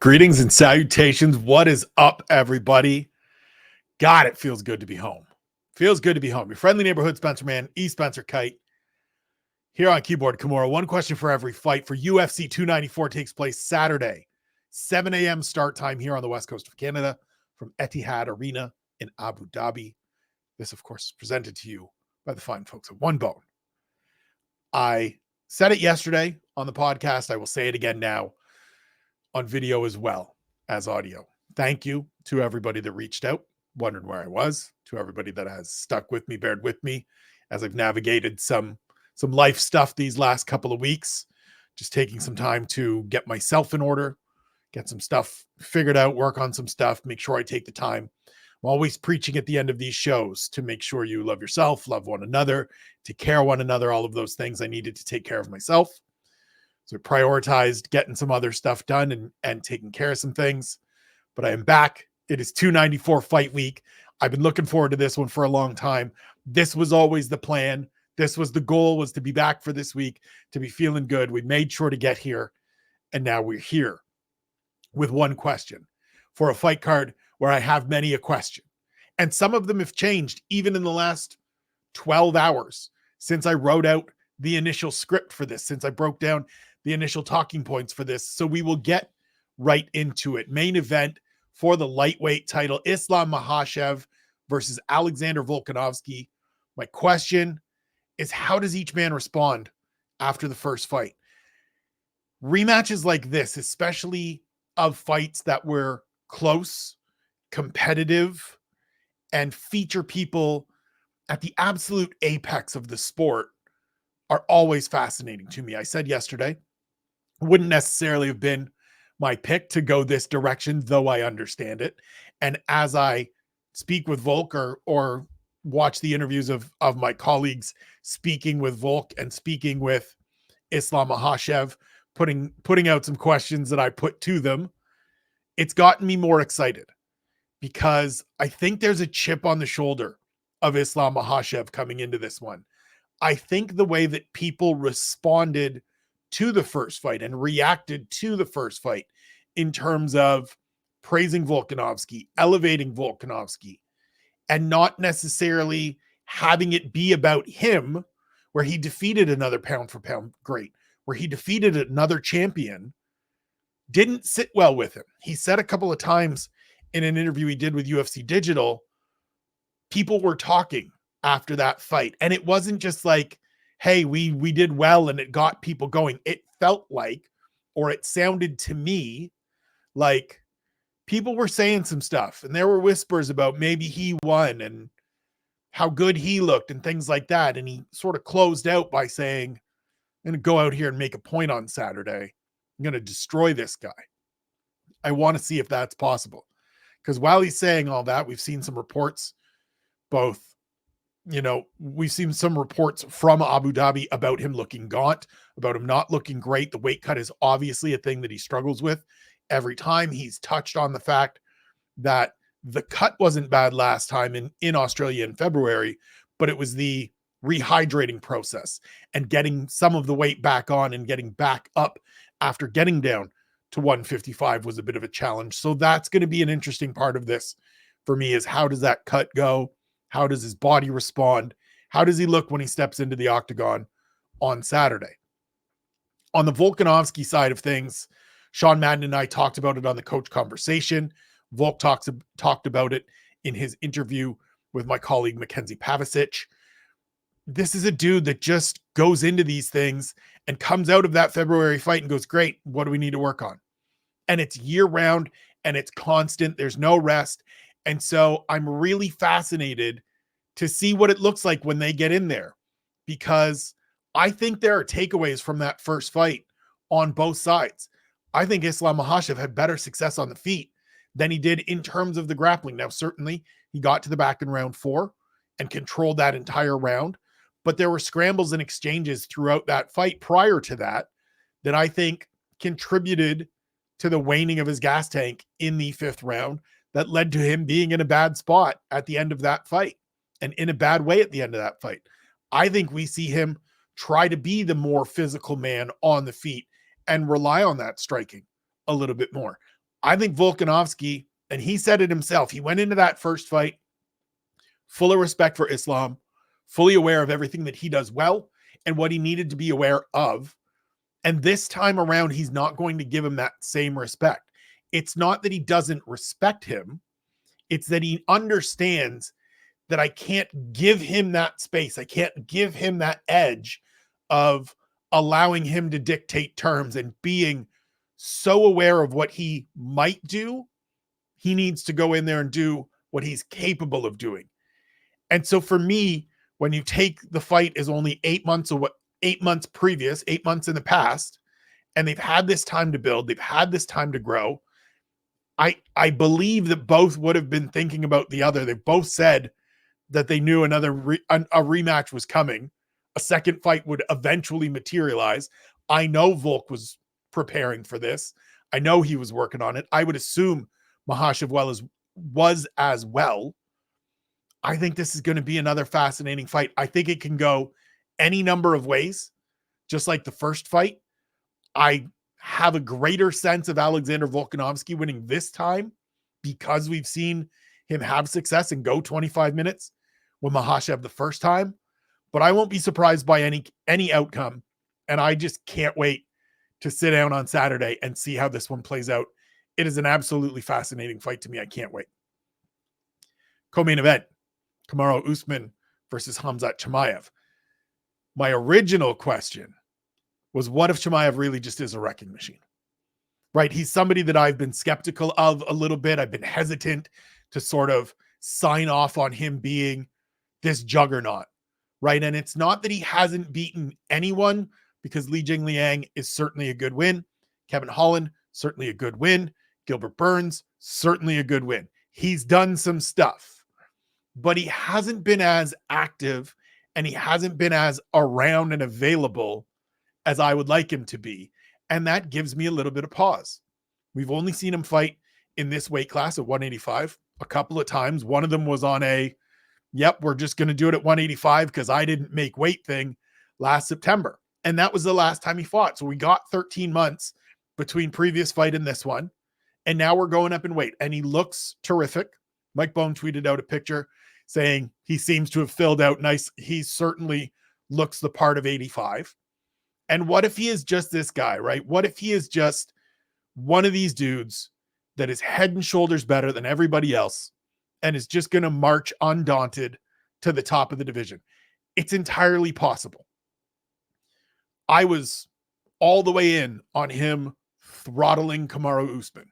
Greetings and salutations. What is up, everybody? God, it feels good to be home. Feels good to be home. Your friendly neighborhood Spencer Man, E. Spencer Kite. Here on Keyboard Kimura, one question for every fight for UFC 294 takes place Saturday, 7 a.m. start time here on the west coast of Canada from Etihad Arena in Abu Dhabi. This, of course, is presented to you by the fine folks at One Bone. I said it yesterday on the podcast. I will say it again now on video as well as audio. Thank you to everybody that reached out, wondered where I was, to everybody that has stuck with me, bared with me as I've navigated some life stuff these last couple of weeks, just taking some time to get myself in order, get some stuff figured out, work on some stuff, make sure I take the time. I'm always preaching at the end of these shows to make sure you love yourself, love one another, take care of one another, all of those things. I needed to take care of myself. So I prioritized getting some other stuff done and taking care of some things. But I am back. It is 294 fight week. I've been looking forward to this one for a long time. This was always the plan. This was the goal, was to be back for this week, to be feeling good. We made sure to get here. And now we're here with one question for a fight card where I have many a question. And some of them have changed even in the last 12 hours since I wrote out the initial script for this, since I broke down the initial talking points for this. So we will get right into it. Main event for the lightweight title, Islam Makhachev versus Alexander Volkanovski. My question is, how does each man respond after the first fight? Rematches like this, especially of fights that were close, competitive, and feature people at the absolute apex of the sport, are always fascinating to me. I said yesterday, wouldn't necessarily have been my pick to go this direction, though I understand it. And as I speak with Volk or watch the interviews of my colleagues speaking with Volk and speaking with Islam Makhachev, putting out some questions that I put to them, it's gotten me more excited because I think there's a chip on the shoulder of Islam Makhachev coming into this one. I think the way that people responded to the first fight and reacted to the first fight in terms of praising Volkanovski, elevating Volkanovski, and not necessarily having it be about him, where he defeated another pound for pound great, where he defeated another champion, didn't sit well with him. He said a couple of times in an interview he did with UFC Digital, people were talking after that fight. And it wasn't just like, hey, we did well and it got people going. It felt like, or it sounded to me like people were saying some stuff and there were whispers about maybe he won and how good he looked and things like that. And he sort of closed out by saying, I'm going to go out here and make a point on Saturday. I'm going to destroy this guy. I want to see if that's possible. Because while he's saying all that, we've seen some reports, we've seen some reports from Abu Dhabi about him looking gaunt, about him not looking great. The weight cut is obviously a thing that he struggles with every time. He's touched on the fact that the cut wasn't bad last time in Australia in February, but it was the rehydrating process and getting some of the weight back on and getting back up after getting down to 155 was a bit of a challenge. So that's going to be an interesting part of this for me, is how does that cut go? How does his body respond? How does he look when he steps into the octagon on Saturday? On the Volkanovski side of things, Sean Madden and I talked about it on the Coach Conversation. Volk talked about it in his interview with my colleague Mackenzie Pavicic. This is a dude that just goes into these things and comes out of that February fight and goes, great, what do we need to work on? And it's year round and it's constant. There's no rest. And so I'm really fascinated to see what it looks like when they get in there, because I think there are takeaways from that first fight on both sides. I think Islam Makhachev had better success on the feet than he did in terms of the grappling. Now, certainly he got to the back in round 4 and controlled that entire round, but there were scrambles and exchanges throughout that fight prior to that I think contributed to the waning of his gas tank in the 5th round that led to him being in a bad spot at the end of that fight and in a bad way at the end of that fight. I think we see him try to be the more physical man on the feet and rely on that striking a little bit more. I think Volkanovski, and he said it himself, he went into that first fight full of respect for Islam, fully aware of everything that he does well and what he needed to be aware of. And this time around, he's not going to give him that same respect. It's not that he doesn't respect him. It's that he understands that I can't give him that space. I can't give him that edge of allowing him to dictate terms and being so aware of what he might do. He needs to go in there and do what he's capable of doing. And so for me, when you take the fight as only 8 months away, 8 months previous, 8 months in the past, and they've had this time to build, they've had this time to grow, I believe that both would have been thinking about the other. They both said that they knew a rematch was coming. A second fight would eventually materialize. I know Volk was preparing for this. I know he was working on it. I would assume Makhachev was as well. I think this is going to be another fascinating fight. I think it can go any number of ways, just like the first fight. I have a greater sense of Alexander Volkanovski winning this time because we've seen him have success and go 25 minutes with Makhachev the first time. But I won't be surprised by any outcome. And I just can't wait to sit down on Saturday and see how this one plays out. It is an absolutely fascinating fight to me. I can't wait. Co-main event, Kamaru Usman versus Khamzat Chimaev. My original question was, what if Chimaev really just is a wrecking machine? Right? He's somebody that I've been skeptical of a little bit. I've been hesitant to sort of sign off on him being this juggernaut, right? And it's not that he hasn't beaten anyone, because Li Jingliang is certainly a good win. Kevin Holland, certainly a good win. Gilbert Burns, certainly a good win. He's done some stuff, but he hasn't been as active and he hasn't been as around and available as I would like him to be. And that gives me a little bit of pause. We've only seen him fight in this weight class at 185 a couple of times. One of them was on a, yep, we're just going to do it at 185 because I didn't make weight thing last September. And that was the last time he fought. So we got 13 months between previous fight and this one. And now we're going up in weight. And he looks terrific. Mike Bone tweeted out a picture saying he seems to have filled out nice. He certainly looks the part of 85. And what if he is just this guy, right? What if he is just one of these dudes that is head and shoulders better than everybody else and is just going to march undaunted to the top of the division? It's entirely possible. I was all the way in on him throttling Kamaru Usman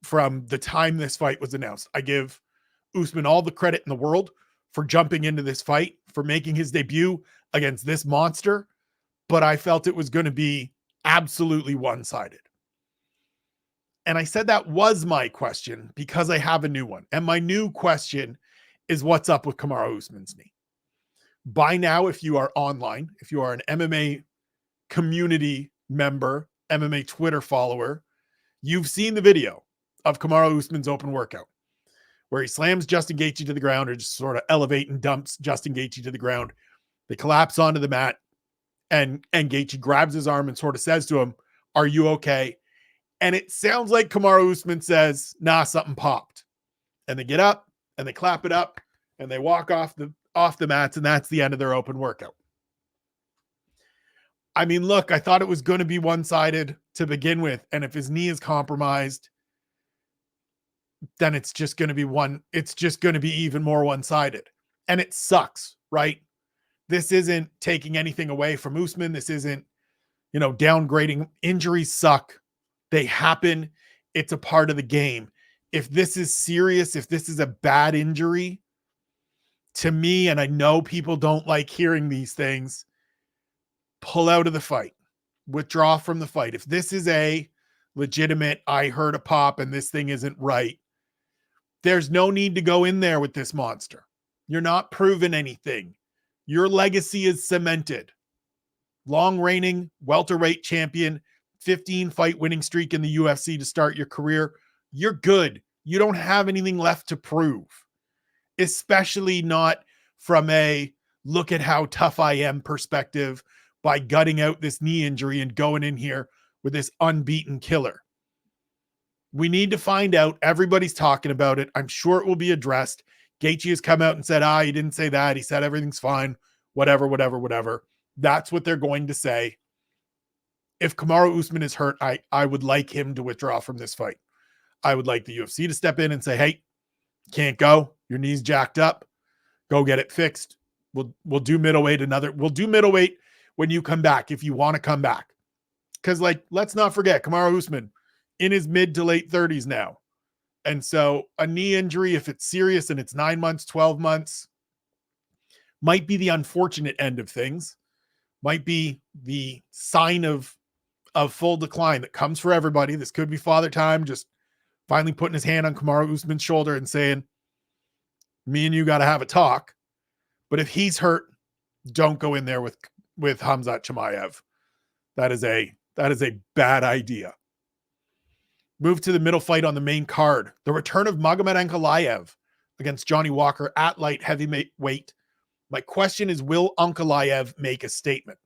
from the time this fight was announced. I give Usman all the credit in the world for jumping into this fight, for making his debut against this monster, but I felt it was going to be absolutely one-sided. And I said that was my question because I have a new one. And my new question is, what's up with Kamaru Usman's knee? By now, if you are online, if you are an MMA community member, MMA Twitter follower, you've seen the video of Kamaru Usman's open workout where he slams Justin Gaethje to the ground, or just sort of elevate and dumps Justin Gaethje to the ground. They collapse onto the mat, and Gaethje grabs his arm and sort of says to him, "Are you okay?" And it sounds like Kamaru Usman says, "Nah, something popped." And they get up and they clap it up and they walk off the mats, and that's the end of their open workout. I mean, look, I thought it was going to be one-sided to begin with, and if his knee is compromised, then it's just going to be even more one-sided. And it sucks, right? This isn't taking anything away from Usman. This isn't, downgrading. Injuries suck. They happen. It's a part of the game. If this is serious, if this is a bad injury, to me, and I know people don't like hearing these things, pull out of the fight. Withdraw from the fight. If this is a legitimate, I heard a pop and this thing isn't right, there's no need to go in there with this monster. You're not proving anything. Your legacy is cemented. Long reigning welterweight champion, 15 fight winning streak in the UFC to start your career. You're good. You don't have anything left to prove, especially not from a look at how tough I am perspective by gutting out this knee injury and going in here with this unbeaten killer. We need to find out. Everybody's talking about it. I'm sure it will be addressed. Gaethje has come out and said, he didn't say that. He said everything's fine. Whatever. That's what they're going to say. If Kamaru Usman is hurt, I would like him to withdraw from this fight. I would like the UFC to step in and say, hey, can't go. Your knee's jacked up. Go get it fixed. We'll do middleweight We'll do middleweight when you come back, if you want to come back. Because, let's not forget, Kamaru Usman in his mid to late 30s now. And so a knee injury, if it's serious and it's 9 months, 12 months, might be the unfortunate end of things. Might be the sign of full decline that comes for everybody. This could be Father Time just finally putting his hand on Kamaru Usman's shoulder and saying, me and you got to have a talk. But if he's hurt, don't go in there with Khamzat Chimaev. That is a bad idea. Move to the middle fight on the main card. The return of Magomed Ankalaev against Johnny Walker at light heavyweight. My question is, will Ankalaev make a statement?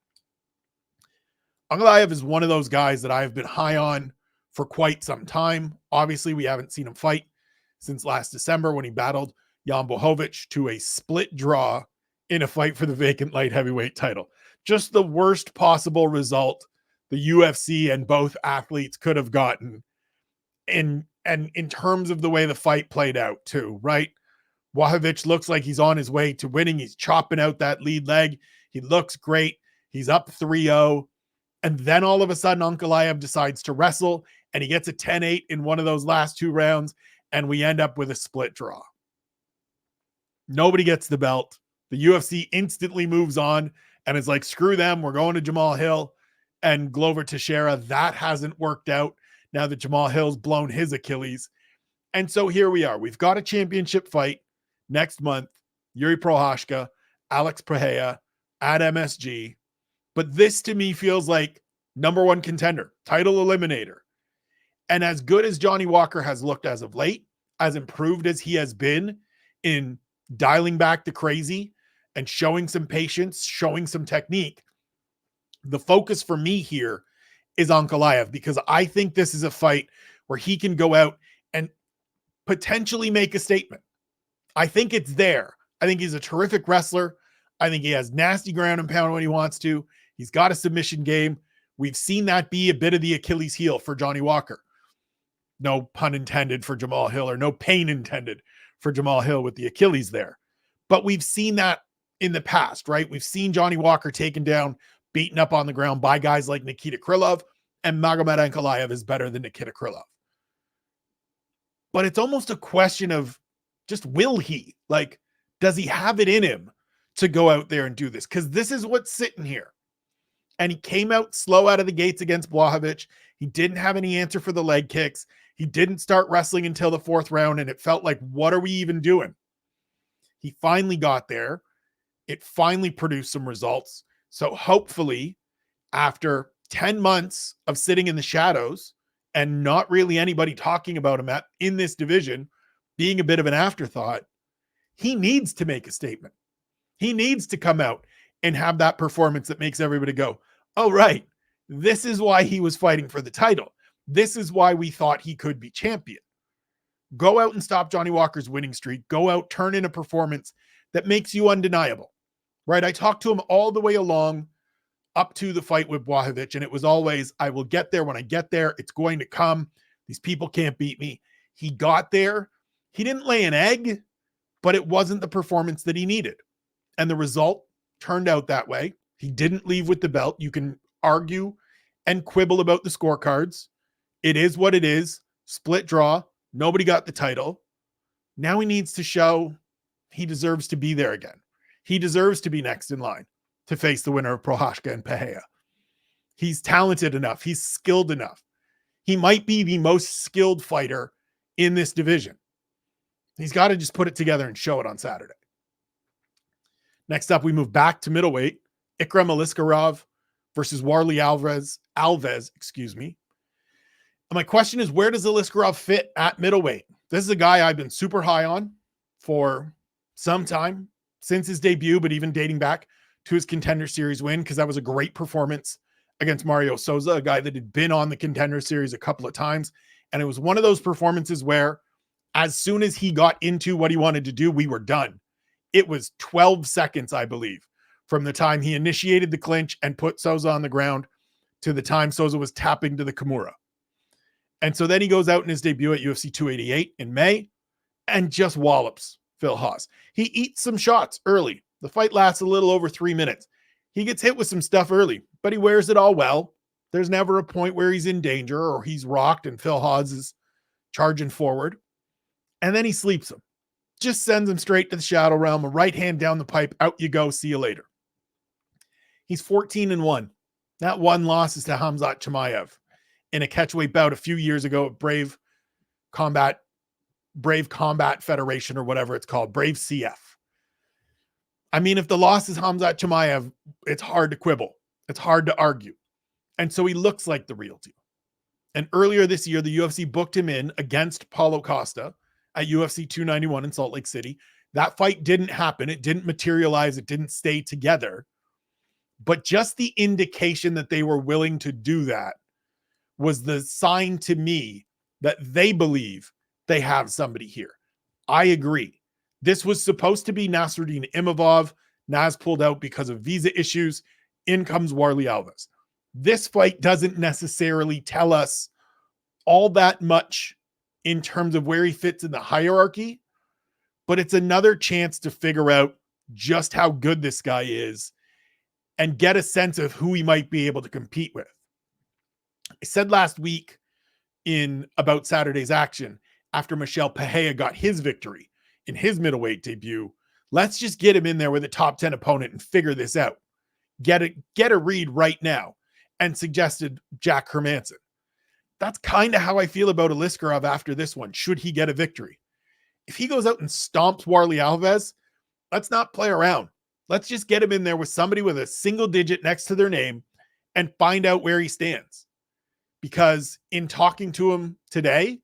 Ankalaev is one of those guys that I've been high on for quite some time. Obviously, we haven't seen him fight since last December when he battled Jan Blachowicz to a split draw in a fight for the vacant light heavyweight title. Just the worst possible result the UFC and both athletes could have gotten in terms of the way the fight played out too, right? Blachowicz looks like he's on his way to winning. He's chopping out that lead leg. He looks great. He's up 3-0. And then all of a sudden, Ankalaev decides to wrestle, and he gets a 10-8 in one of those last two rounds, and we end up with a split draw. Nobody gets the belt. The UFC instantly moves on and is like, screw them. We're going to Jamal Hill and Glover Teixeira. That hasn't worked out now that Jamal Hill's blown his Achilles. And so here we are. We've got a championship fight next month. Yuri Prochazka, Alex Pereira at MSG. But this to me feels like number one contender, title eliminator. And as good as Johnny Walker has looked as of late, as improved as he has been in dialing back the crazy and showing some patience, showing some technique, the focus for me here is Ankalaev, because I think this is a fight where he can go out and potentially make a statement. I think it's there. I think he's a terrific wrestler. I think he has nasty ground and pound when he wants to. He's got a submission game. We've seen that be a bit of the Achilles heel for Johnny Walker. No pun intended for Jamal Hill, or no pain intended for Jamal Hill with the Achilles there. But we've seen that in the past, right? We've seen Johnny Walker taken down, beaten up on the ground by guys like Nikita Krylov, and Magomed Ankalaev is better than Nikita Krylov. But it's almost a question of just, will he? Does he have it in him to go out there and do this? Because this is what's sitting here. And he came out slow out of the gates against Blachowicz. He didn't have any answer for the leg kicks. He didn't start wrestling until the fourth round, and it felt like, what are we even doing? He finally got there. It finally produced some results. So hopefully, after 10 months of sitting in the shadows and not really anybody talking about him in this division, being a bit of an afterthought, he needs to make a statement. He needs to come out and have that performance that makes everybody go, oh, right, this is why he was fighting for the title. This is why we thought he could be champion. Go out and stop Johnny Walker's winning streak. Go out, turn in a performance that makes you undeniable, right? I talked to him all the way along up to the fight with Blachowicz, and it was always, I will get there when I get there. It's going to come. These people can't beat me. He got there. He didn't lay an egg, but it wasn't the performance that he needed. And the result turned out that way. He didn't leave with the belt. You can argue and quibble about the scorecards. It is what it is. Split draw. Nobody got the title. Now he needs to show he deserves to be there again. He deserves to be next in line to face the winner of Prochazka and Pereira. He's talented enough. He's skilled enough. He might be the most skilled fighter in this division. He's got to just put it together and show it on Saturday. Next up, we move back to middleweight. Ikram Aliskerov versus Warlley Alves. And my question is, where does Aliskerov fit at middleweight? This is a guy I've been super high on for some time, since his debut, but even dating back to his Contender Series win, because that was a great performance against Mario Souza, a guy that had been on the Contender Series a couple of times And it was one of those performances where as soon as he got into what he wanted to do, we were done. It was 12 seconds, I believe, from the time he initiated the clinch and put Souza on the ground to the time Souza was tapping to the Kimura. And so then he goes out in his debut at UFC 288 in May and just wallops Phil Haas. He eats some shots early. The fight lasts a little over 3 minutes. He gets hit with some stuff early, but he wears it all well. There's never a point where he's in danger or he's rocked and Phil Haas is charging forward. And then he sleeps him. Just sends him straight to the shadow realm, a right hand down the pipe, out you go, see you later. He's 14-1. That one loss is to Khamzat Chimaev in a catchweight bout a few years ago at Brave Combat Federation or whatever it's called, Brave CF. I mean, if the loss is Khamzat Chimaev, it's hard to quibble. It's hard to argue. And so he looks like the real deal. And earlier this year, the UFC booked him in against Paulo Costa at UFC 291 in Salt Lake City. That fight didn't happen. It didn't materialize. It didn't stay together. But just the indication that they were willing to do that was the sign to me that they believe they have somebody here. I agree. This was supposed to be Nasruddin Imavov. Nas pulled out because of visa issues. In comes Warlley Alves. This fight doesn't necessarily tell us all that much in terms of where he fits in the hierarchy, but it's another chance to figure out just how good this guy is and get a sense of who he might be able to compete with. I said last week in about Saturday's action, after Michel Pereira got his victory in his middleweight debut, let's just get him in there with a top 10 opponent and figure this out. Get a read right now, and suggested Jack Hermanson. That's kind of how I feel about Aliskerov after this one, should he get a victory. If he goes out and stomps Warlley Alves, let's not play around. Let's just get him in there with somebody with a single digit next to their name and find out where he stands. Because in talking to him today,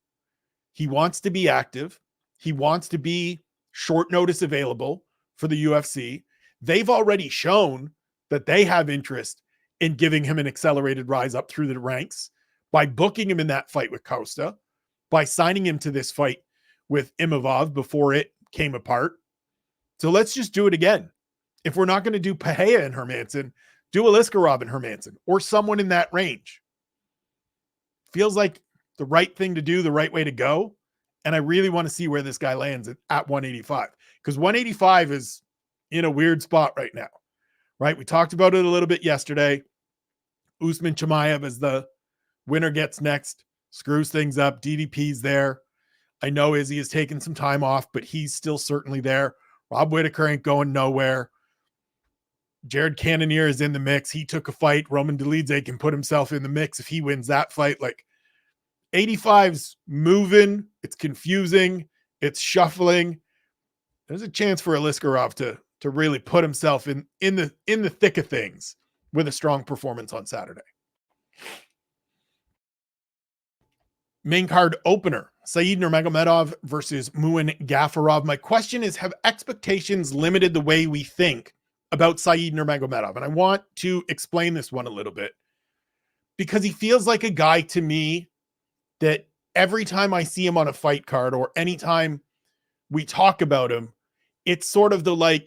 he wants to be active. He wants to be short notice available for the UFC. They've already shown that they have interest in giving him an accelerated rise up through the ranks by booking him in that fight with Costa, by signing him to this fight with Imavov before it came apart. So let's just do it again. If we're not going to do Pereira and Hermanson, do Aliskerov and Hermanson or someone in that range. Feels like the right thing to do, the right way to go. And I really want to see where this guy lands at 185, because 185 is in a weird spot right now, right? We talked about it a little bit yesterday. Usman Chimaev as the winner gets next, screws things up. DDP's there. I know Izzy has taken some time off, but he's still certainly there. Rob Whittaker ain't going nowhere. Jared Cannonier is in the mix. He took a fight. Roman Dolidze can put himself in the mix if he wins that fight. Like, 85's moving. It's confusing. It's shuffling. There's a chance for Aliskerov to really put himself in the thick of things with a strong performance on Saturday. Main card opener, Said Nurmagomedov versus Muin Gafurov. My question is, have expectations limited the way we think about Said Nurmagomedov? And I want to explain this one a little bit, because he feels like a guy to me that every time I see him on a fight card or anytime we talk about him, it's sort of the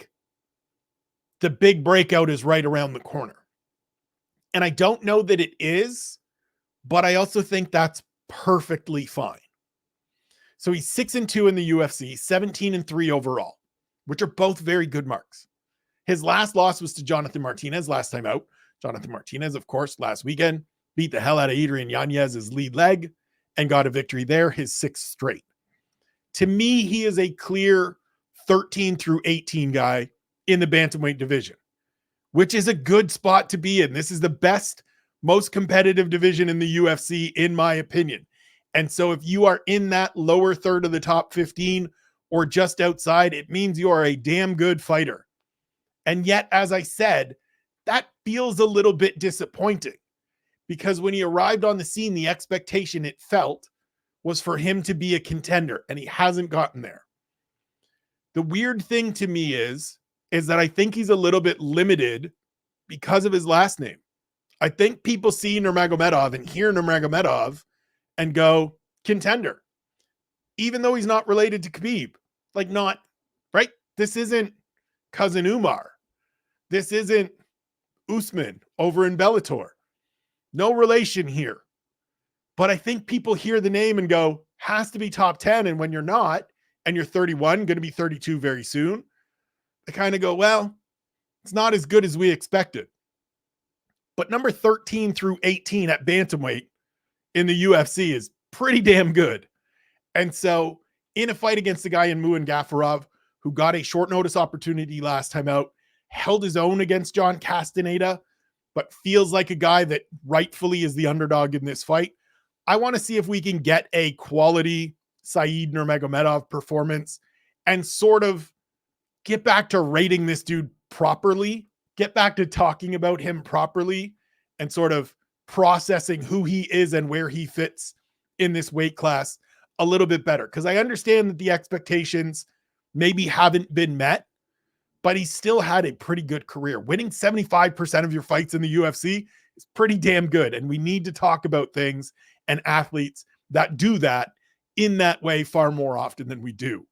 big breakout is right around the corner. And I don't know that it is, but I also think that's perfectly fine. So he's 6-2 in the UFC, 17-3 overall, which are both very good marks. His last loss was to Jonathan Martinez last time out. Jonathan Martinez, of course, last weekend beat the hell out of Adrian Yanez's lead leg and got a victory there, his 6th straight. To me, he is a clear 13-18 guy in the bantamweight division, which is a good spot to be in. This is the best, most competitive division in the UFC, in my opinion. And so if you are in that lower third of the top 15 or just outside, it means you are a damn good fighter. And yet, as I said, that feels a little bit disappointing, because when he arrived on the scene, the expectation it felt was for him to be a contender, and he hasn't gotten there. The weird thing to me is that I think he's a little bit limited because of his last name. I think people see Nurmagomedov and hear Nurmagomedov and go, contender, even though he's not related to Khabib. Like, not, right? This isn't cousin Umar. This isn't Usman over in Bellator. No relation here. But I think people hear the name and go, has to be top 10. And when you're not, and you're 31, going to be 32 very soon, they kind of go, well, it's not as good as we expected. But number 13 through 18 at bantamweight in the UFC is pretty damn good. And so in a fight against the guy in Muin Gafurov, who got a short notice opportunity last time out, held his own against John Castaneda, but feels like a guy that rightfully is the underdog in this fight. I want to see if we can get a quality Saeed Nurmagomedov performance and sort of get back to rating this dude properly, get back to talking about him properly, and sort of processing who he is and where he fits in this weight class a little bit better. Because I understand that the expectations maybe haven't been met, but he's still had a pretty good career. Winning 75% of your fights in the UFC is pretty damn good. And we need to talk about things and athletes that do that in that way far more often than we do.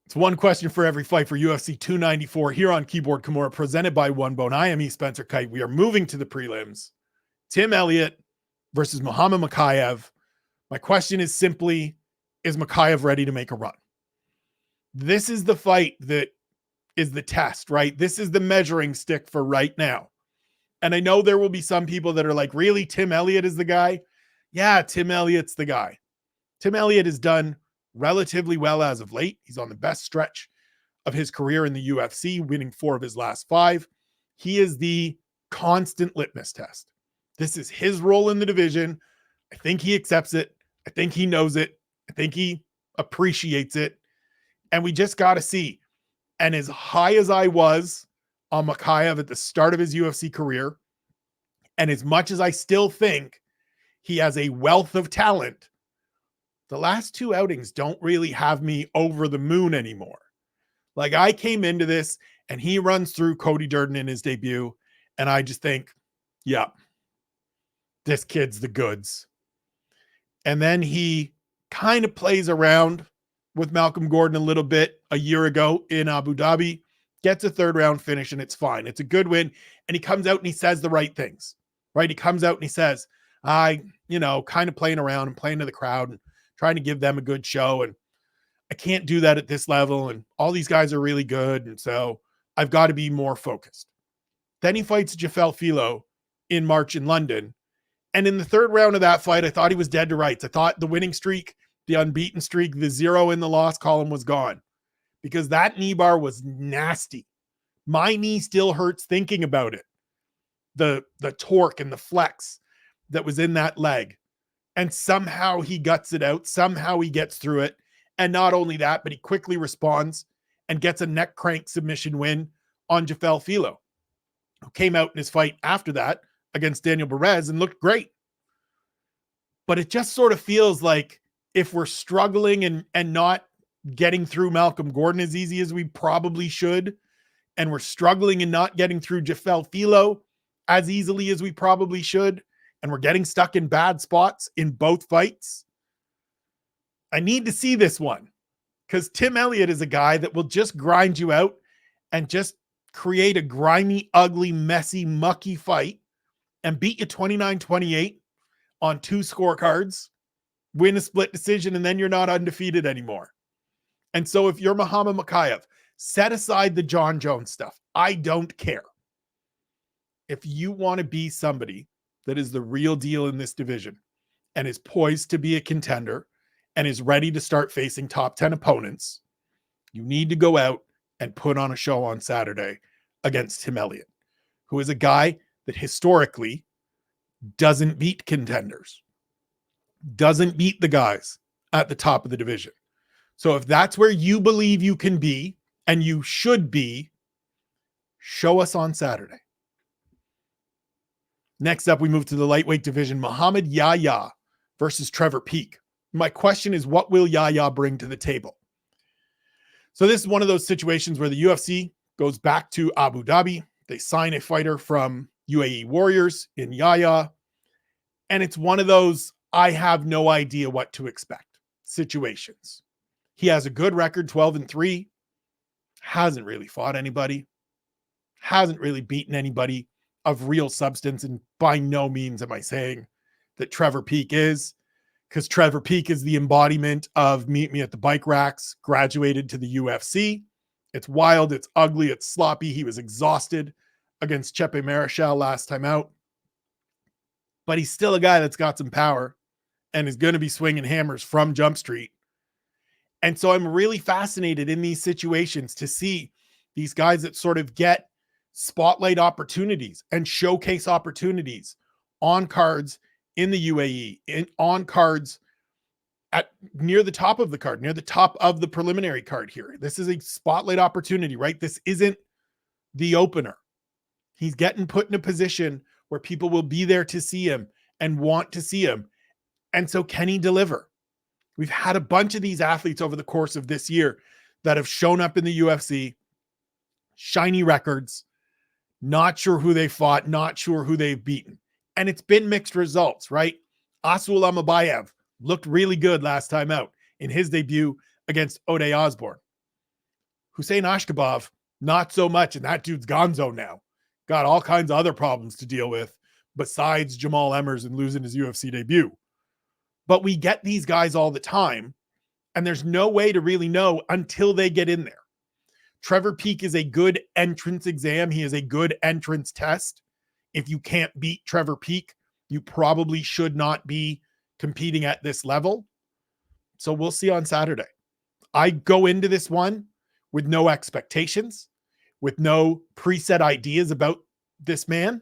It's one question for every fight for UFC 294 here on Keyboard Kimura, presented by One Bone. I am E. Spencer Kite. We are moving to the prelims. Tim Elliott versus Mohammad Mokaev. My question is simply, is Mokaev ready to make a run? This is the fight that is the test, right? This is the measuring stick for right now. And I know there will be some people that are like, really, Tim Elliott is the guy? Yeah, Tim Elliott's the guy. Tim Elliott has done relatively well as of late. He's on the best stretch of his career in the UFC, winning 4 of his last 5. He is the constant litmus test. This is his role in the division. I think he accepts it. I think he knows it. I think he appreciates it. And we just got to see. And as high as I was on Mokaev at the start of his UFC career, and as much as I still think he has a wealth of talent, the last 2 outings don't really have me over the moon anymore. Like, I came into this and he runs through Cody Durden in his debut, and I just think, yeah, this kid's the goods. And then he kind of plays around with Malcolm Gordon a little bit a year ago in Abu Dhabi, gets a 3rd round finish, and it's fine. It's a good win. And he comes out and he says the right things, right? He comes out and he says, kind of playing around and playing to the crowd and trying to give them a good show. And I can't do that at this level. And all these guys are really good. And so I've got to be more focused. Then he fights Jafel Filo in March in London. And in the 3rd round of that fight, I thought he was dead to rights. I thought the winning streak, the unbeaten streak, the 0 in the loss column was gone, because that knee bar was nasty. My knee still hurts thinking about it. The torque and the flex that was in that leg. And somehow he guts it out. Somehow he gets through it. And not only that, but he quickly responds and gets a neck crank submission win on Jafel Filo, who came out in his fight after that against Daniel Perez and looked great. But it just sort of feels like if we're struggling and not getting through Malcolm Gordon as easy as we probably should, and we're struggling and not getting through Jafel Filo as easily as we probably should, and we're getting stuck in bad spots in both fights, I need to see this one, because Tim Elliott is a guy that will just grind you out and just create a grimy, ugly, messy, mucky fight and beat you 29-28 on 2 scorecards, win a split decision, and then you're not undefeated anymore. And so if you're Mohammad Mokaev, set aside the John Jones stuff. I don't care. If you want to be somebody that is the real deal in this division and is poised to be a contender and is ready to start facing top 10 opponents, you need to go out and put on a show on Saturday against Tim Elliott, who is a guy that historically doesn't beat contenders, doesn't beat the guys at the top of the division. So if that's where you believe you can be and you should be, show us on Saturday. Next up, we move to the lightweight division. Muhammad Yahya versus Trevor Peek. My question is, what will Yahya bring to the table? So this is one of those situations where the UFC goes back to Abu Dhabi. They sign a fighter from UAE Warriors in Yahya. And it's one of those, I have no idea what to expect situations. He has a good record, 12-3, hasn't really fought anybody, hasn't really beaten anybody of real substance. And by no means am I saying that Trevor Peek is, because Trevor Peek is the embodiment of meet me at the bike racks, graduated to the UFC. It's wild, it's ugly, it's sloppy. He was exhausted against Chepe Marichal last time out. But he's still a guy that's got some power and is going to be swinging hammers from Jump Street. And so I'm really fascinated in these situations to see these guys that sort of get spotlight opportunities and showcase opportunities on cards in the UAE, on cards at near the top of the card, near the top of the preliminary card here. This is a spotlight opportunity, right? This isn't the opener. He's getting put in a position where people will be there to see him and want to see him. And so can he deliver? We've had a bunch of these athletes over the course of this year that have shown up in the UFC, shiny records, not sure who they fought, not sure who they've beaten. And it's been mixed results, right? Asul Amabayev looked really good last time out in his debut against Ode Osborne. Hussein Ashkabov, not so much, and that dude's gonzo now. Got all kinds of other problems to deal with besides Jamal Emmers and losing his UFC debut. But we get these guys all the time, and there's no way to really know until they get in there. Trevor Peek is a good entrance exam. He is a good entrance test. If you can't beat Trevor Peek, you probably should not be competing at this level. So we'll see on Saturday. I go into this one with no expectations, with no preset ideas about this man.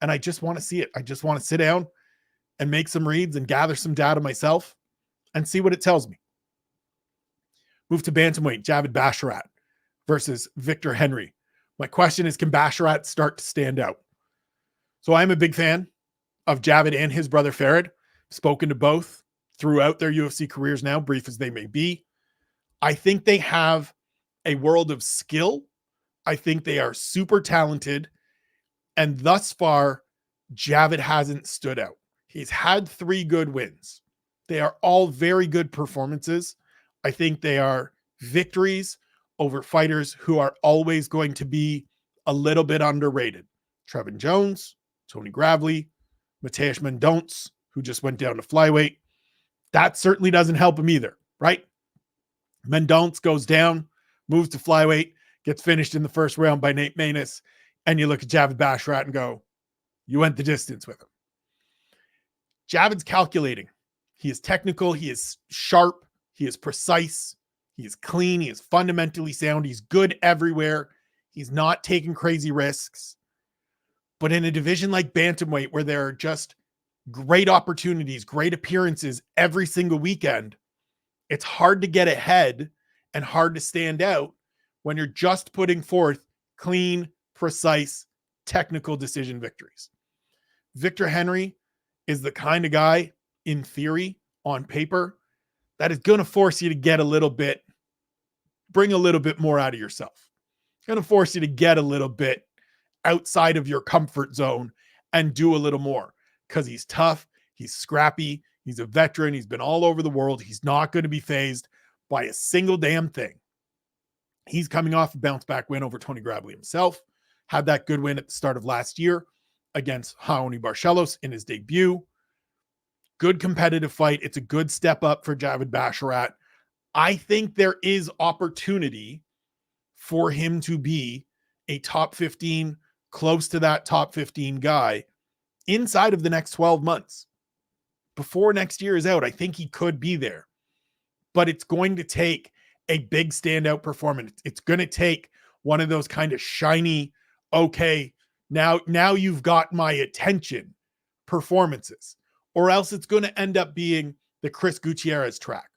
And I just want to see it. I just want to sit down and make some reads and gather some data myself and see what it tells me. Move to bantamweight, Javid Basharat versus Victor Henry. My question is, can Basharat start to stand out? So I'm a big fan of Javid and his brother Farid. Spoken to both throughout their UFC careers now, brief as they may be. I think they have a world of skill. I think they are super talented. And thus far, Javid hasn't stood out. He's had 3 good wins. They are all very good performances. I think they are victories over fighters who are always going to be a little bit underrated. Trevin Jones, Tony Gravely, Mateusz Mendonce, who just went down to flyweight. That certainly doesn't help him either, right? Mendonce goes down, moves to flyweight, gets finished in the first round by Nate Maness, and you look at Javid Basharat and go, you went the distance with him. Javid's calculating. He is technical. He is sharp. He is precise. He is clean. He is fundamentally sound. He's good everywhere. He's not taking crazy risks. But in a division like bantamweight, where there are just great opportunities, great appearances every single weekend, it's hard to get ahead and hard to stand out when you're just putting forth clean, precise, technical decision victories. Victor Henry is the kind of guy, in theory, on paper, that is going to force you to get a little bit, bring a little bit more out of yourself. It's going to force you to get a little bit outside of your comfort zone and do a little more, because he's tough, he's scrappy, he's a veteran, he's been all over the world. He's not going to be fazed by a single damn thing. He's coming off a bounce back win over Tony Gravely himself, had that good win at the start of last year against Raoni Barcelos in his debut. Good competitive fight. It's a good step up for Javid Basharat. I think there is opportunity for him to be a top 15, close to that top 15 guy inside of the next 12 months. Before next year is out, I think he could be there. But it's going to take a big standout performance. It's going to take one of those kind of shiny, okay, now you've got my attention performances. Or else it's going to end up being the Chris Gutierrez track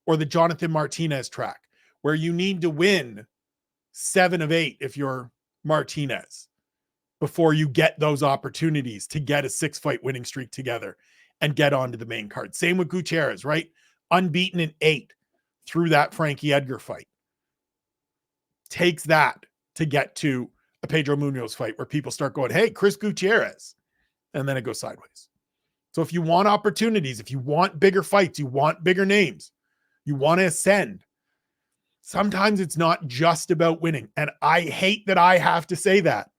or the Jonathan Martinez track, where you need to win 7 of 8 if you're Martinez before you get those opportunities to get a 6-fight winning streak together and get onto the main card. Same with Gutierrez, right? Unbeaten in 8 through that Frankie Edgar fight. Takes that to get to a Pedro Munoz fight where people start going, hey, Chris Gutierrez. And then it goes sideways. So if you want opportunities, if you want bigger fights, you want bigger names, you want to ascend, sometimes it's not just about winning. And I hate that I have to say that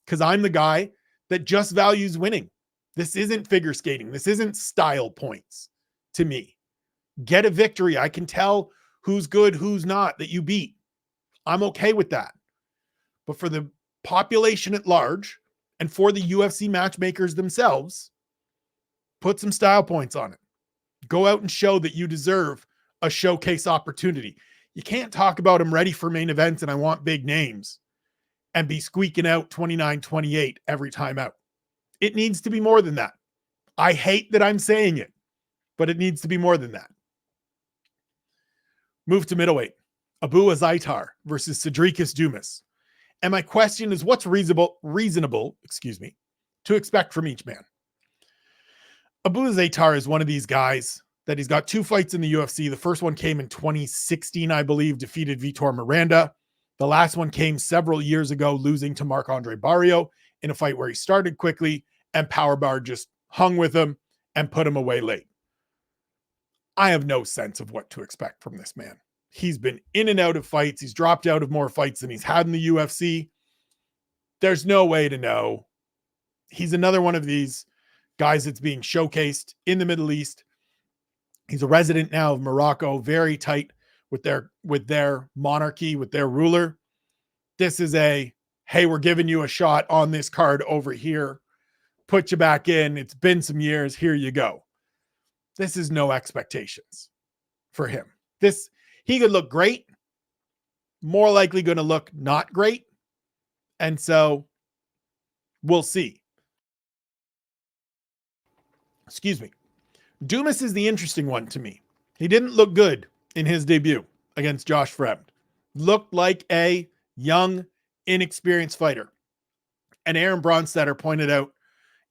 because I'm the guy that just values winning. This isn't figure skating. This isn't style points to me. Get a victory. I can tell who's good, who's not, that you beat. I'm okay with that. But for the population at large and for the UFC matchmakers themselves, put some style points on it. Go out and show that you deserve a showcase opportunity. You can't talk about I'm ready for main events and I want big names and be squeaking out 29-28 every time out. It needs to be more than that. I hate that I'm saying it, but it needs to be more than that. Move to middleweight. Abu Azaitar versus Sedriques Dumas. And my question is, what's reasonable, to expect from each man? Abu Azaitar is one of these guys that he's got 2 fights in the UFC. The first one came in 2016, I believe, defeated Vitor Miranda. The last one came several years ago, losing to Marc-Andre Barrio in a fight where he started quickly and Powerbar just hung with him and put him away late. I have no sense of what to expect from this man. He's been in and out of fights. He's dropped out of more fights than he's had in the UFC. There's no way to know. He's another one of these guys that's being showcased in the Middle East. He's a resident now of Morocco, very tight with their monarchy, with their ruler. This is a, hey, we're giving you a shot on this card over here. Put you back in. It's been some years. Here you go. This is no expectations for him. He could look great, more likely going to look not great. And so we'll see. Excuse me. Dumas is the interesting one to me. He didn't look good in his debut against Josh Fremd. Looked like a young, inexperienced fighter. And Aaron Bronstetter pointed out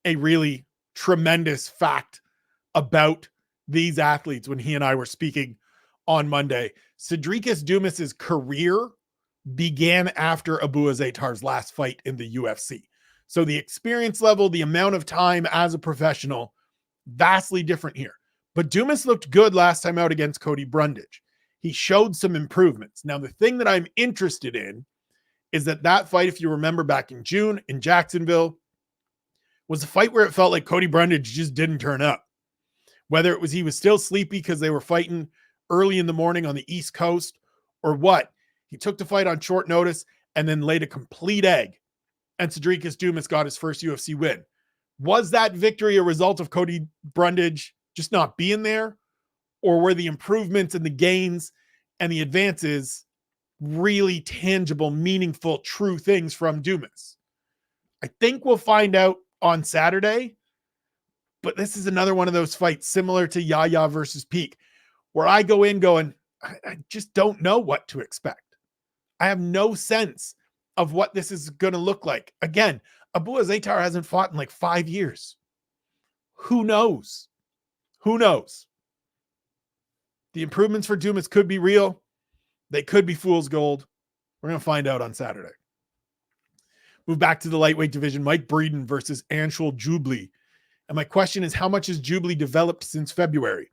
a really tremendous fact about these athletes when he and I were speaking on Monday. Sedriques Dumas's career began after Abu Azaitar's last fight in the UFC. So the experience level, the amount of time as a professional, vastly different here. But Dumas looked good last time out against Cody Brundage. He showed some improvements. Now, the thing that I'm interested in is that fight, if you remember back in June in Jacksonville, was a fight where it felt like Cody Brundage just didn't turn up. Whether it was he was still sleepy because they were fighting early in the morning on the East Coast or what, he took the fight on short notice and then laid a complete egg. And Sedriques Dumas got his first UFC win. Was that victory a result of Cody Brundage just not being there? Or were the improvements and the gains and the advances really tangible, meaningful, true things from Dumas? I think we'll find out on Saturday. But this is another one of those fights similar to Yahya versus Peak, where I go in going, I just don't know what to expect. I have no sense of what this is going to look like. Again, Abu Azaitar hasn't fought in like 5 years. Who knows? Who knows? The improvements for Dumas could be real. They could be fool's gold. We're going to find out on Saturday. Move back to the lightweight division. Mike Breeden versus Anshul Jubli. And my question is, how much has Jubli developed since February?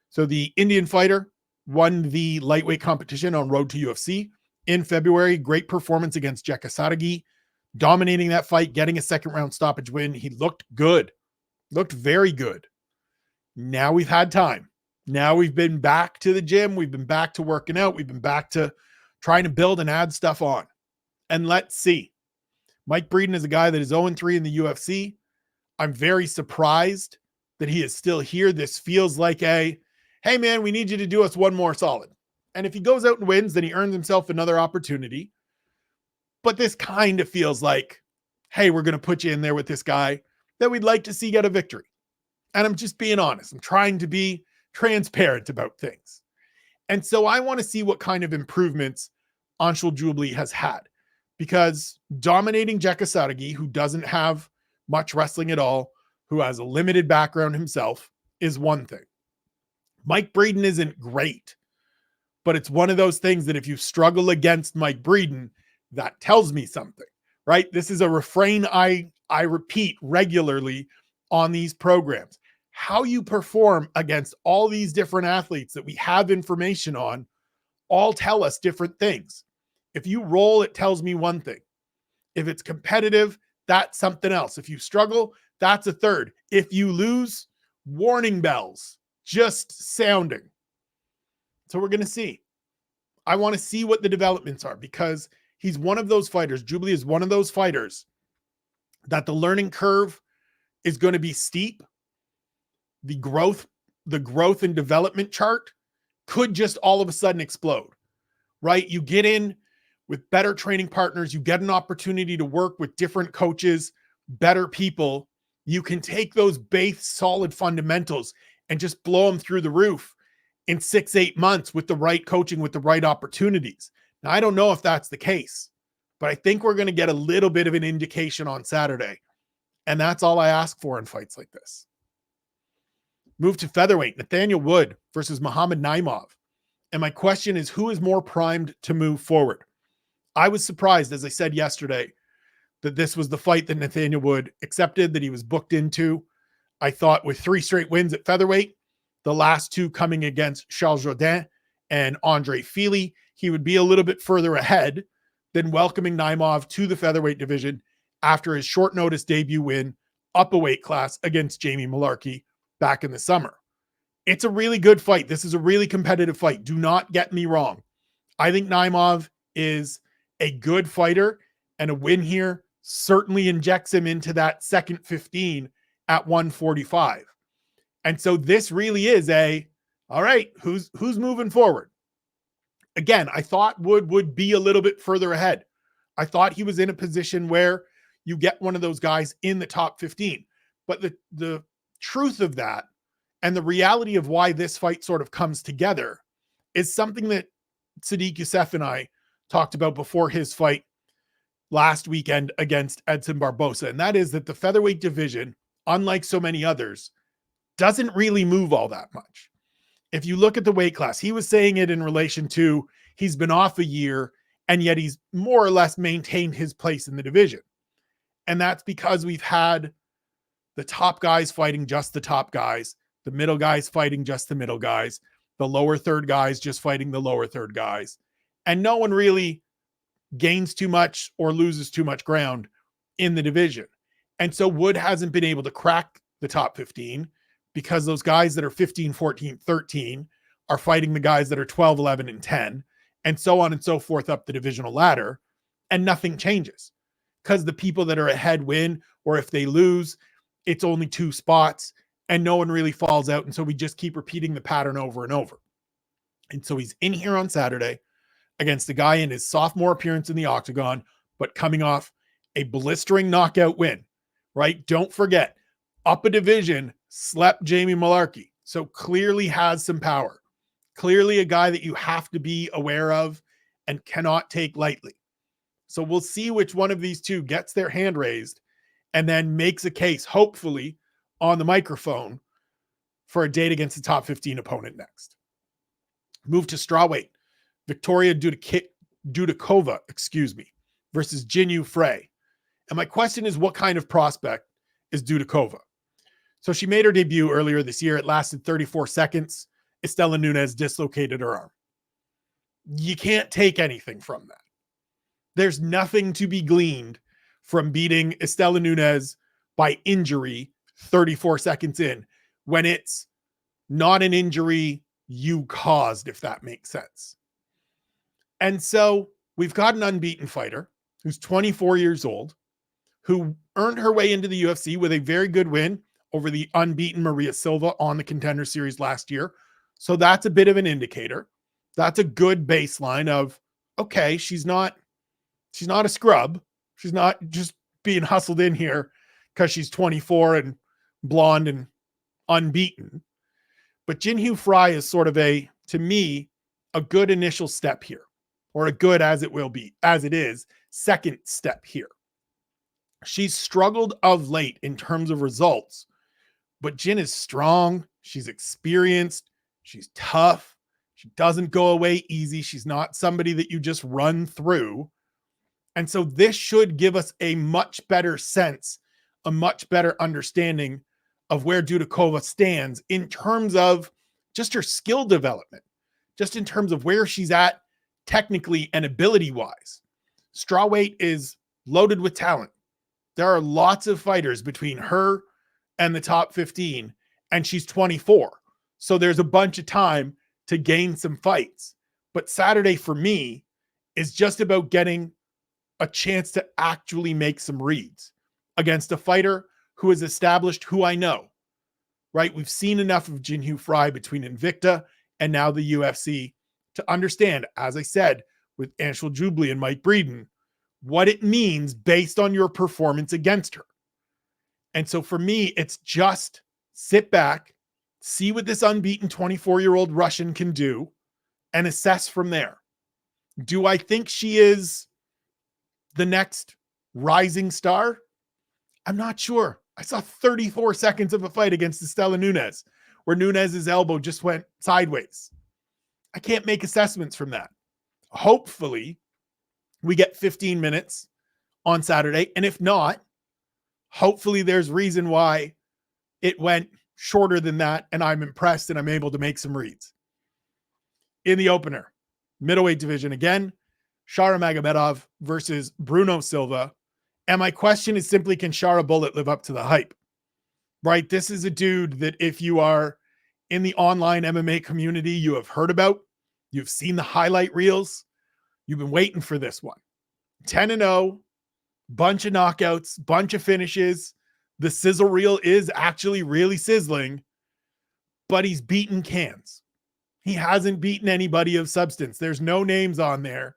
So the Indian fighter won the lightweight competition on Road to UFC in February. Great performance against Jekasaragi, dominating that fight, getting a second round stoppage win. He looked good, looked very good. Now we've had time. Now we've been back to the gym. We've been back to working out. We've been back to trying to build and add stuff on. And let's see. Mike Breeden is a guy that is 0-3 in the UFC. I'm very surprised that he is still here. This feels like a, hey man, we need you to do us one more solid. And if he goes out and wins, then he earns himself another opportunity. But this kind of feels like, hey, we're going to put you in there with this guy that we'd like to see get a victory. And I'm just being honest. I'm trying to be transparent about things. And so I want to see what kind of improvements Anshul Jubli has had. Because dominating Jekasaragi, who doesn't have much wrestling at all, who has a limited background himself, is one thing. Mike Breeden isn't great, but it's one of those things that if you struggle against Mike Breeden, that tells me something, right? This is a refrain I repeat regularly on these programs. How you perform against all these different athletes that we have information on all tell us different things. If you roll, it tells me one thing. If it's competitive, that's something else. If you struggle, that's a third. If you lose, warning bells just sounding. So we're going to see. I want to see what the developments are because he's one of those fighters. Jubli is one of those fighters that the learning curve is going to be steep. The growth and development chart could just all of a sudden explode, right? You get in with better training partners. You get an opportunity to work with different coaches, better people. You can take those base solid fundamentals and just blow them through the roof in 6-8 months with the right coaching, with the right opportunities. Now, I don't know if that's the case, but I think we're going to get a little bit of an indication on Saturday. And that's all I ask for in fights like this. Move to featherweight, Nathaniel Wood versus Mohammad Naimov. And my question is, who is more primed to move forward? I was surprised, as I said yesterday, that this was the fight that Nathaniel Wood accepted, that he was booked into. I thought with 3 straight wins at featherweight, the last 2 coming against Charles Jourdain and Andre Fili, he would be a little bit further ahead than welcoming Naimov to the featherweight division after his short notice debut win up a weight class against Jamie Mullarkey back in the summer. It's a really good fight. This is a really competitive fight. Do not get me wrong. I think Naimov is a good fighter, and a win here certainly injects him into that second 15 at 145. And so this really is all right, who's moving forward? Again, I thought Wood would be a little bit further ahead. I thought he was in a position where you get one of those guys in the top 15. But the truth of that and the reality of why this fight sort of comes together is something that Sedriques Youssef and I talked about before his fight last weekend against Edson Barbosa. And that is that the featherweight division, unlike so many others, doesn't really move all that much. If you look at the weight class, he was saying it in relation to he's been off a year and yet he's more or less maintained his place in the division. And that's because we've had the top guys fighting just the top guys, the middle guys fighting just the middle guys, the lower third guys just fighting the lower third guys. And no one really gains too much or loses too much ground in the division. And so Wood hasn't been able to crack the top 15 because those guys that are 15, 14, 13 are fighting the guys that are 12, 11, and 10, and so on and so forth up the divisional ladder, and nothing changes because the people that are ahead win, or if they lose, it's only 2 spots and no one really falls out. And so we just keep repeating the pattern over and over. And so he's in here on Saturday against a guy in his sophomore appearance in the octagon, but coming off a blistering knockout win, right? Don't forget, up a division, slept Jamie Mullarkey. So clearly has some power. Clearly a guy that you have to be aware of and cannot take lightly. So we'll see which one of these two gets their hand raised and then makes a case, hopefully, on the microphone for a date against the top 15 opponent next. Move to strawweight. Viktoriia Dudikova, versus Jinyu Frey. And my question is, what kind of prospect is Dudikova? So she made her debut earlier this year. It lasted 34 seconds. Estela Nunes dislocated her arm. You can't take anything from that. There's nothing to be gleaned from beating Estela Nunes by injury 34 seconds in when it's not an injury you caused, if that makes sense. And so we've got an unbeaten fighter who's 24 years old, who earned her way into the UFC with a very good win over the unbeaten Maria Silva on the Contender Series last year. So that's a bit of an indicator. That's a good baseline of, okay, she's not a scrub. She's not just being hustled in here because she's 24 and blonde and unbeaten. But Jinyu Frey is sort of to me, a good initial step here, or a good, as it is, second step here. She's struggled of late in terms of results, but Jin is strong. She's experienced. She's tough. She doesn't go away easy. She's not somebody that you just run through. And so this should give us a much better sense, a much better understanding of where Dudakova stands in terms of just her skill development, just in terms of where she's at technically and ability-wise. Strawweight is loaded with talent. There are lots of fighters between her and the top 15, and she's 24. So there's a bunch of time to gain some fights. But Saturday for me is just about getting a chance to actually make some reads against a fighter who has established who I know, right? We've seen enough of Jinhyu Fry between Invicta and now the UFC to understand, as I said, with Anshul Jubli and Mike Breeden, what it means based on your performance against her. And so for me, it's just sit back, see what this unbeaten 24-year-old Russian can do, and assess from there. Do I think she is the next rising star? I'm not sure. I saw 34 seconds of a fight against Estela Nunes, where Nunes's elbow just went sideways. I can't make assessments from that. Hopefully, we get 15 minutes on Saturday. And if not, hopefully there's reason why it went shorter than that, and I'm impressed and I'm able to make some reads. In the opener, middleweight division again, Shara Magomedov versus Bruno Silva. And my question is simply, can Shara Bullet live up to the hype? Right? This is a dude that if you are in the online MMA community, you have heard about, you've seen the highlight reels, you've been waiting for this one. 10-0, bunch of knockouts, bunch of finishes. The sizzle reel is actually really sizzling, but he's beaten cans. He hasn't beaten anybody of substance. There's no names on there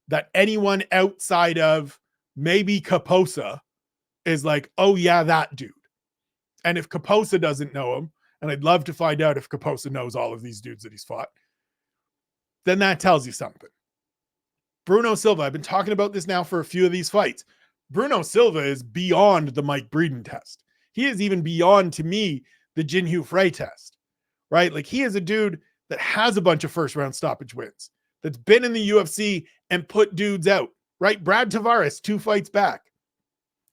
that anyone outside of maybe Kaposa is like, oh yeah, that dude. And if Kaposa doesn't know him, and I'd love to find out if Kaposa knows all of these dudes that he's fought, then that tells you something. Bruno Silva, I've been talking about this now for a few of these fights. Bruno Silva is beyond the Mike Breeden test. He is even beyond, to me, the Jinhyu Frey test, right? Like, he is a dude that has a bunch of first-round stoppage wins, that's been in the UFC and put dudes out, right? Brad Tavares, 2 fights back.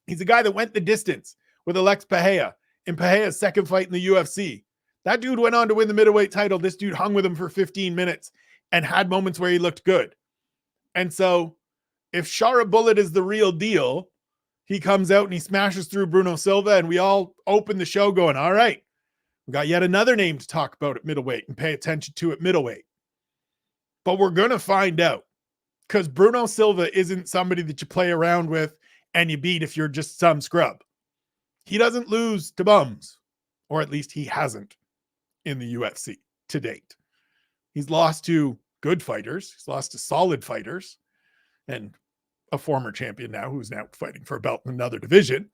He's a guy that went the distance with Alex Pereira in Pereira's second fight in the UFC. That dude went on to win the middleweight title. This dude hung with him for 15 minutes and had moments where he looked good. And so if Shara Bullet is the real deal, he comes out and he smashes through Bruno Silva, and we all open the show going, all right, we got yet another name to talk about at middleweight and pay attention to at middleweight. But we're going to find out, because Bruno Silva isn't somebody that you play around with and you beat if you're just some scrub. He doesn't lose to bums, or at least he hasn't in the UFC to date. He's lost to good fighters. He's lost to solid fighters, and a former champion now who's now fighting for a belt in another division.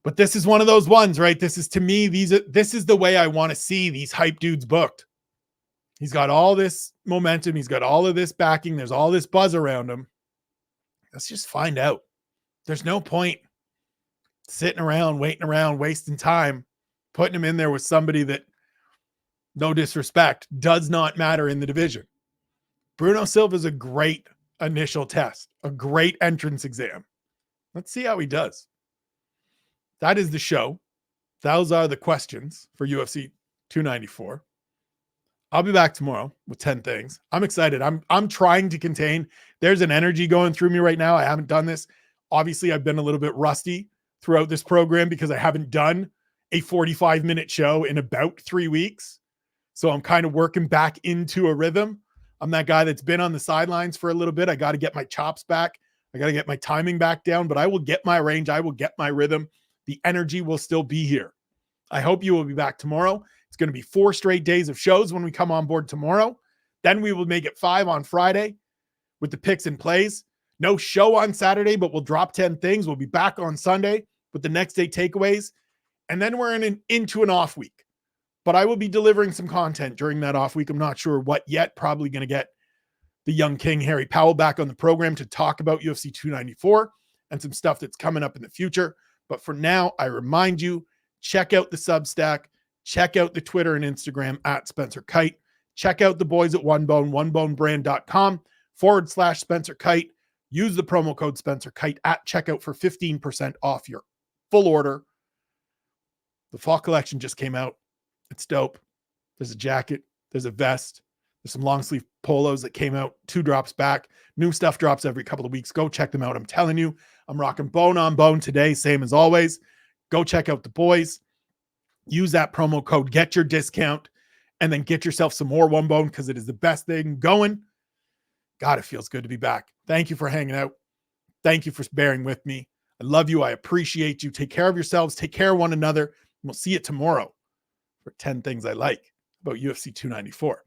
But this is one of those ones, right? This is, to me, this is the way I want to see these hype dudes booked. He's got all this momentum. He's got all of this backing. There's all this buzz around him. Let's just find out. There's no point sitting around, waiting around, wasting time, putting him in there with somebody that, no disrespect, does not matter in the division. Bruno Silva is a great initial test, a great entrance exam. Let's see how he does. That is the show. Those are the questions for UFC 294. I'll be back tomorrow with 10 things. I'm excited. I'm trying to contain. There's an energy going through me right now. I haven't done this. Obviously, I've been a little bit rusty throughout this program because I haven't done a 45-minute show in about 3 weeks. So I'm kind of working back into a rhythm. I'm that guy that's been on the sidelines for a little bit. I got to get my chops back. I got to get my timing back down, but I will get my range. I will get my rhythm. The energy will still be here. I hope you will be back tomorrow. It's going to be 4 straight days of shows when we come on board tomorrow. Then we will make it 5 on Friday with the picks and plays. No show on Saturday, but we'll drop 10 things. We'll be back on Sunday with the next day takeaways. And then we're into an off week. But I will be delivering some content during that off week. I'm not sure what yet. Probably going to get the young king, Harry Powell, back on the program to talk about UFC 294 and some stuff that's coming up in the future. But for now, I remind you, check out the Substack. Check out the Twitter and Instagram at Spencer Kite. Check out the boys at OneBone, onebonebrand.com/Spencer Kite. Use the promo code Spencer Kite at checkout for 15% off your full order. The fall collection just came out. It's dope. There's a jacket. There's a vest. There's some long sleeve polos that came out. 2 drops back. New stuff drops every couple of weeks. Go check them out. I'm telling you, I'm rocking bone on bone today, same as always. Go check out the boys. Use that promo code. Get your discount. And then get yourself some more One Bone because it is the best thing going. God, it feels good to be back. Thank you for hanging out. Thank you for bearing with me. I love you. I appreciate you. Take care of yourselves. Take care of one another. We'll see you tomorrow for 10 things I like about UFC 294.